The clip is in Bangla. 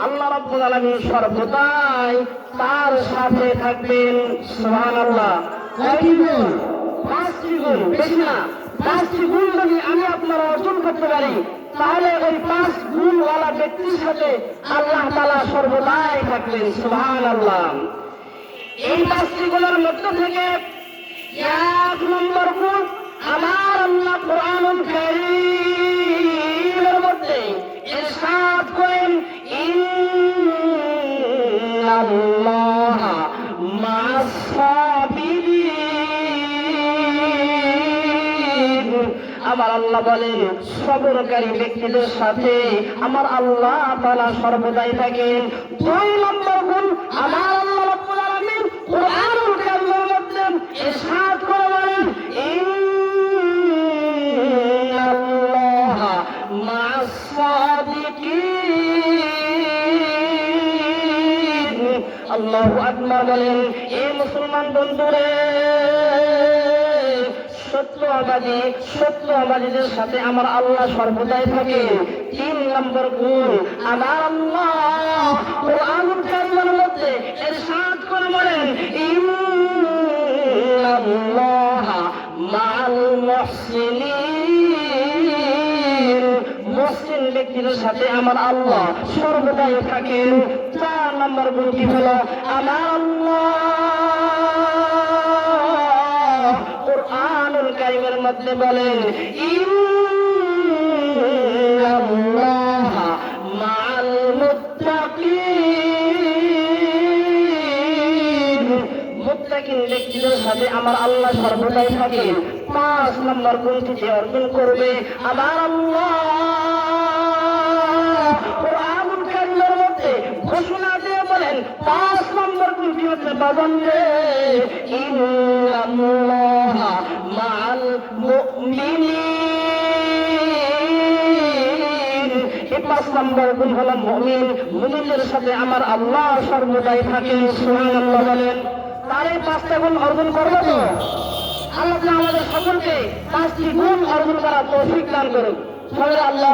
আল্লাহ রাব্বুল আলামিন সর্বদাই তার সাথে থাকবেন। সুবহানাল্লাহ। কয়টি গুণ? 5টি গুণ, বেশি না। 5টি গুণ যদি আমি আপনারা অর্জন করতে পারি, তাহলে ওই 5 গুণওয়ালা ব্যক্তির সাথে আল্লাহ তাআলা সর্বদাই থাকবেন। সুবহানাল্লাহ। এই 5টি গুণের মধ্যে থেকে 1 নম্বর গুণ, আমার আল্লাহ কোরআনুল কারীমের মধ্যে ইরশাদ করেন, ইন্নাল্লাহা মা'আস সাবিরিন। আমার আল্লাহ বলেন, সবরকারী ব্যক্তিদের সাথে আমার আল্লাহ তাআলা সর্বদাই থাকেন। 2 নম্বর গুণ, আমার আল্লাহ রাব্বুল আলামিন কোরআনুল কারীমের মধ্যে ইরশাদ করে বলেন, ইন্নাল্লাহা মা'আস সাদিকিন। আল্লাহু আকবার বলেন। এই মুসলমান বন্ধুরে, সত্যবাদীদের সাথে আমার আল্লাহ সর্বদাই থাকে। 3 নম্বর গুণ, আমার আল্লাহ কোরআনুল কারীমের মধ্যে ইরশাদ করে বলেন, ইন্নাল্লাহা মা'আল মুহসিনিন। মুহসিন ব্যক্তিদের সাথে আমার আল্লাহ সর্বদাই থাকেন। 4 নম্বর গুণ কি হলো, আমার আল্লাহ কোরআনুল কারীমের মধ্যে বলেন, ইন্নাল্লাহা মা'আল মুত্তাকিন। মুত্তাকিন ব্যক্তিদের সাথে আমার আল্লাহ সর্বদাই থাকে। 5 নম্বর গুণটি যে অর্জন করবে, আমার আল্লাহ কোরআনুল কারীমের মধ্যে ঘোষণা দিয়ে বলেন, 5 নম্বর গুণটি হচ্ছে বাজানরে, ইন্নাল্লাহা মা'আল মুমিনিন। এই 5 নম্বর গুণ হলো মুমিন। মুমিনদের সাথে আমার আল্লাহ সর্বদাই থাকেন। সুবহানাল্লাহ বলেন। তার এই 5টা গুণ অর্জন করবো তো? আল্লাহ আমাদের সকলকে 5টি গুণ অর্জন করার তৌফিক দান করুন। সবাই আল্লাহ